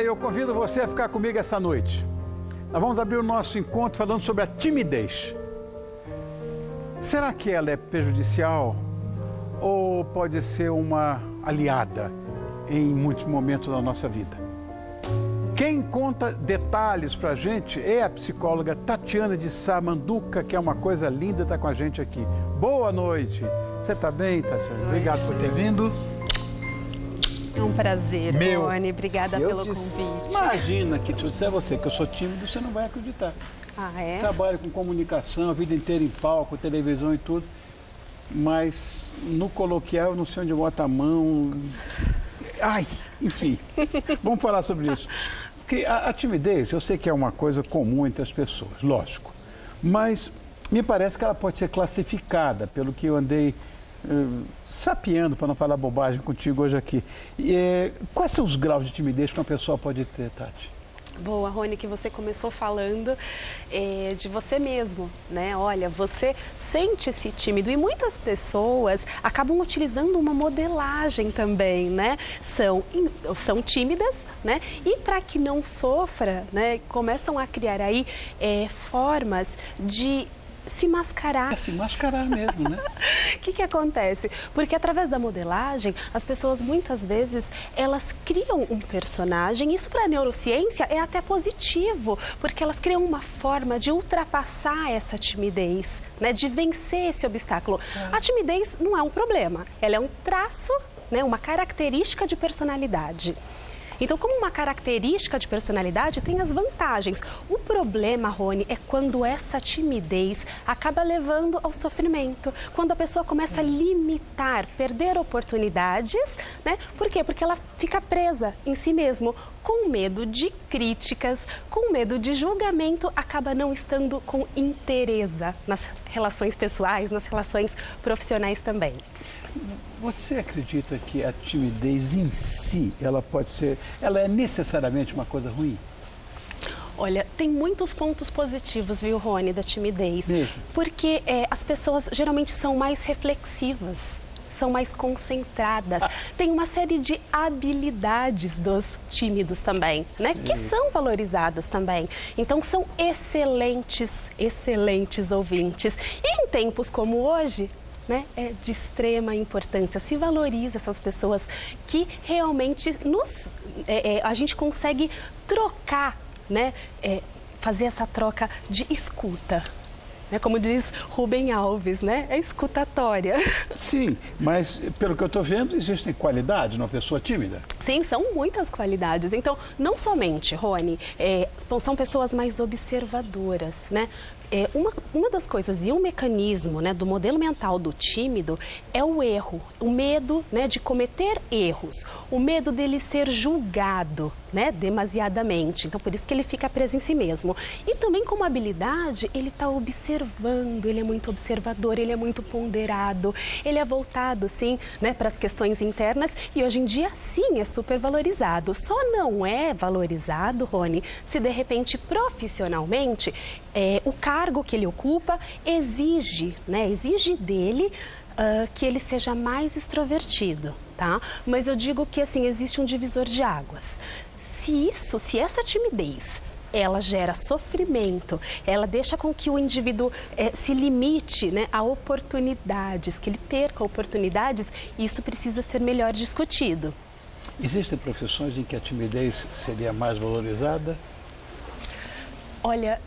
eu convido você a ficar comigo essa noite. Nós vamos abrir o nosso encontro falando sobre a timidez. Será que ela é prejudicial ou pode ser uma aliada em muitos momentos da nossa vida? Quem conta detalhes pra gente é a psicóloga Tatiana de Sá Manduca, que é uma coisa linda estar com a gente aqui. Boa noite. Você tá bem, Tatiana? Obrigado por ter vindo. É um prazer, Rony. Obrigada pelo convite. Imagina que se eu disser a você que eu sou tímido, você não vai acreditar. Ah, é? Trabalho com comunicação, a vida inteira em palco, televisão e tudo. Mas no coloquial, eu não sei onde bota a mão. Ai, enfim. Vamos falar sobre isso. Porque a timidez, eu sei que é uma coisa comum entre as pessoas, lógico. Mas me parece que ela pode ser classificada, pelo que eu andei sapeando, para não falar bobagem contigo hoje aqui. Quais são os graus de timidez que uma pessoa pode ter, Tati? Boa, Rony, que você começou falando de você mesmo, né? Olha, você sente-se tímido e muitas pessoas acabam utilizando uma modelagem também, né? São tímidas, né? E para que não sofra, né? Começam a criar aí formas de se mascarar. É se mascarar mesmo, né? O que acontece? Porque através da modelagem, as pessoas muitas vezes, elas criam um personagem. Isso para a neurociência é até positivo, porque elas criam uma forma de ultrapassar essa timidez, né? De vencer esse obstáculo. A timidez não é um problema, ela é um traço, né? Uma característica de personalidade. Então, como uma característica de personalidade, tem as vantagens. O problema, Rony, é quando essa timidez acaba levando ao sofrimento. Quando a pessoa começa a limitar, perder oportunidades, né? Por quê? Porque ela fica presa em si mesmo, com medo de críticas, com medo de julgamento, acaba não estando com interesse nas relações pessoais, nas relações profissionais também. Você acredita que a timidez em si, ela é necessariamente uma coisa ruim? Olha, tem muitos pontos positivos, viu, Rony, da timidez. Mesmo? Porque as pessoas geralmente são mais reflexivas, são mais concentradas. Tem uma série de habilidades dos tímidos também, né? Que são valorizadas também. Então, são excelentes ouvintes. E em tempos como hoje, né, é de extrema importância. Se valoriza essas pessoas que realmente a gente consegue trocar, né, fazer essa troca de escuta. Né, como diz Rubem Alves, né, é escutatória. Sim, mas pelo que eu estou vendo, existem qualidades numa pessoa tímida. Sim, são muitas qualidades. Então, não somente, Rony, são pessoas mais observadoras, né? Uma das coisas e um mecanismo, né, do modelo mental do tímido é o erro, o medo, né, de cometer erros, o medo dele ser julgado, né, demasiadamente. Então, por isso que ele fica preso em si mesmo. E também como habilidade, ele está observando, ele é muito observador, ele é muito ponderado, ele é voltado, sim, né, para as questões internas e hoje em dia, sim, é super valorizado. Só não é valorizado, Rony, se de repente profissionalmente o cargo que ele ocupa exige dele que ele seja mais extrovertido, tá? Mas eu digo que, assim, existe um divisor de águas. Se essa timidez, ela gera sofrimento, ela deixa com que o indivíduo se limite, né, a oportunidades, que ele perca oportunidades, isso precisa ser melhor discutido. Existem profissões em que a timidez seria mais valorizada? Olha,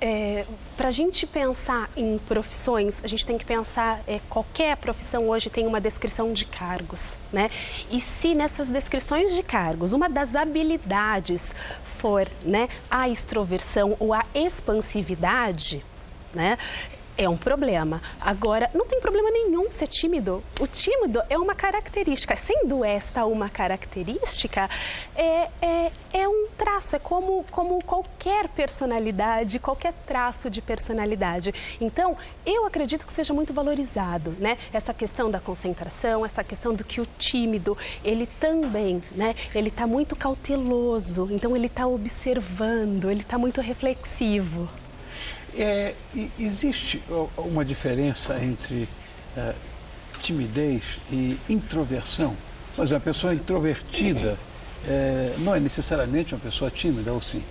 para a gente pensar em profissões, a gente tem que pensar, qualquer profissão hoje tem uma descrição de cargos, né? E se nessas descrições de cargos, uma das habilidades for, né, a extroversão ou a expansividade, né? É um problema. Agora, não tem problema nenhum ser tímido. O tímido é uma característica. Sendo esta uma característica, é um traço. É como qualquer personalidade, qualquer traço de personalidade. Então, eu acredito que seja muito valorizado, né? Essa questão da concentração, essa questão do que o tímido, ele também, né? Ele está muito cauteloso. Então, ele está observando, ele está muito reflexivo. Existe uma diferença entre timidez e introversão? Por exemplo, a pessoa introvertida, não é necessariamente uma pessoa tímida, ou sim?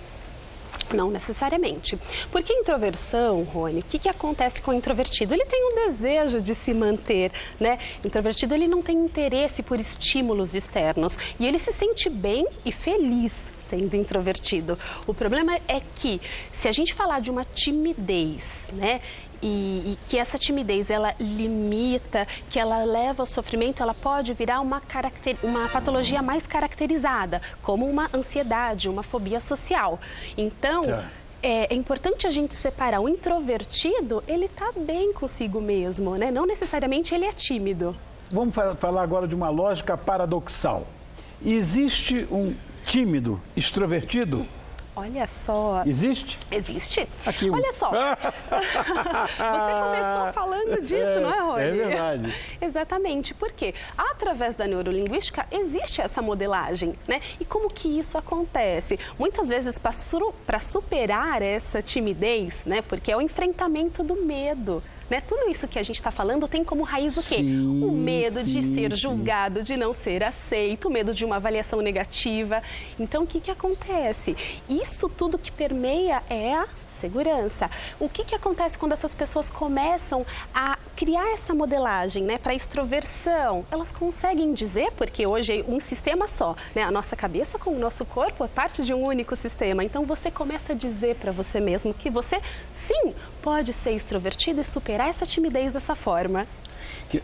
Não necessariamente. Porque introversão, Rony, o que acontece com o introvertido? Ele tem um desejo de se manter, né? O introvertido, ele não tem interesse por estímulos externos e ele se sente bem e feliz sendo introvertido. O problema é que, se a gente falar de uma timidez, né? E que essa timidez, ela limita, que ela leva ao sofrimento, ela pode virar uma patologia mais caracterizada, como uma ansiedade, uma fobia social. Então, é importante a gente separar. O introvertido, ele está bem consigo mesmo, né? Não necessariamente ele é tímido. Vamos falar agora de uma lógica paradoxal. Existe um tímido extrovertido? Olha só. Existe? Existe. Aqui Olha só. Você começou falando disso, não é, Rony? É verdade. Exatamente. Por quê? Através da neurolinguística existe essa modelagem, né? E como que isso acontece? Muitas vezes, para superar essa timidez, né? Porque é o enfrentamento do medo. Né? Tudo isso que a gente está falando tem como raiz o quê? O medo de ser julgado, de não ser aceito, o medo de uma avaliação negativa. Então, o que acontece? Isso tudo que permeia é a segurança. O que acontece quando essas pessoas começam a criar essa modelagem, né, para extroversão? Elas conseguem dizer, porque hoje é um sistema só, né? A nossa cabeça com o nosso corpo é parte de um único sistema. Então você começa a dizer para você mesmo que você, sim, pode ser extrovertido e superar essa timidez dessa forma.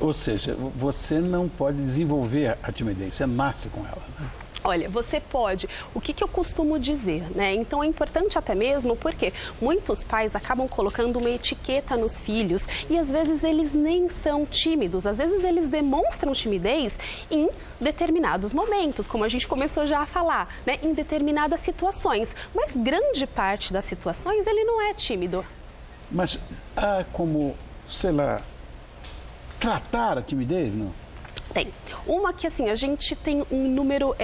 Ou seja, você não pode desenvolver a timidez, você nasce com ela, né? Olha, você pode. O que eu costumo dizer, né? Então é importante até mesmo porque muitos pais acabam colocando uma etiqueta nos filhos e às vezes eles nem são tímidos, às vezes eles demonstram timidez em determinados momentos, como a gente começou já a falar, né? Em determinadas situações, mas grande parte das situações ele não é tímido. Mas há como, sei lá, tratar a timidez, não? Tem. Uma que, assim, a gente tem um número,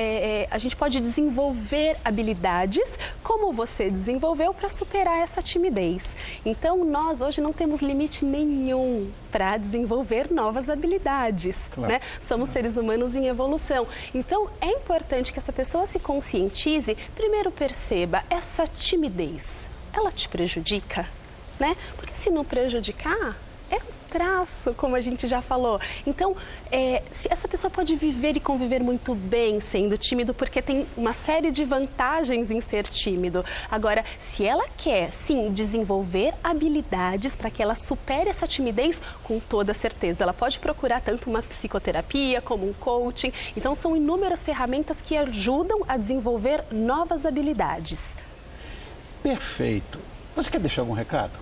a gente pode desenvolver habilidades, como você desenvolveu, para superar essa timidez. Então, nós hoje não temos limite nenhum para desenvolver novas habilidades, né? Somos seres humanos em evolução. Então, é importante que essa pessoa se conscientize, primeiro perceba, essa timidez, ela te prejudica, né? Porque se não prejudicar, é um traço, como a gente já falou. Então, se essa pessoa pode viver e conviver muito bem sendo tímido, porque tem uma série de vantagens em ser tímido. Agora, se ela quer, sim, desenvolver habilidades para que ela supere essa timidez, com toda certeza, ela pode procurar tanto uma psicoterapia como um coaching. Então, são inúmeras ferramentas que ajudam a desenvolver novas habilidades. Perfeito. Você quer deixar algum recado?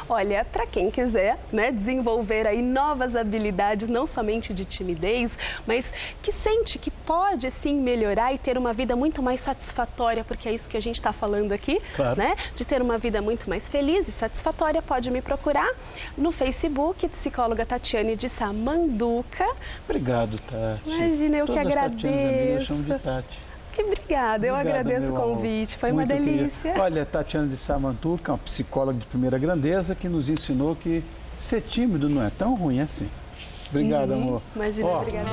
Olha, para quem quiser, né, desenvolver aí novas habilidades, não somente de timidez, mas que sente que pode sim melhorar e ter uma vida muito mais satisfatória, porque é isso que a gente está falando aqui, né? De ter uma vida muito mais feliz e satisfatória, pode me procurar no Facebook, psicóloga Tatiane de Samanduca. Obrigado, Tati. Imagina, eu que agradeço. Amigas chamam de Tati. Obrigada, eu agradeço o convite, foi uma delícia. Olha, Tatiane de Samanduca, uma psicóloga de primeira grandeza, que nos ensinou que ser tímido não é tão ruim assim. Obrigado, amor. Imagina, obrigada.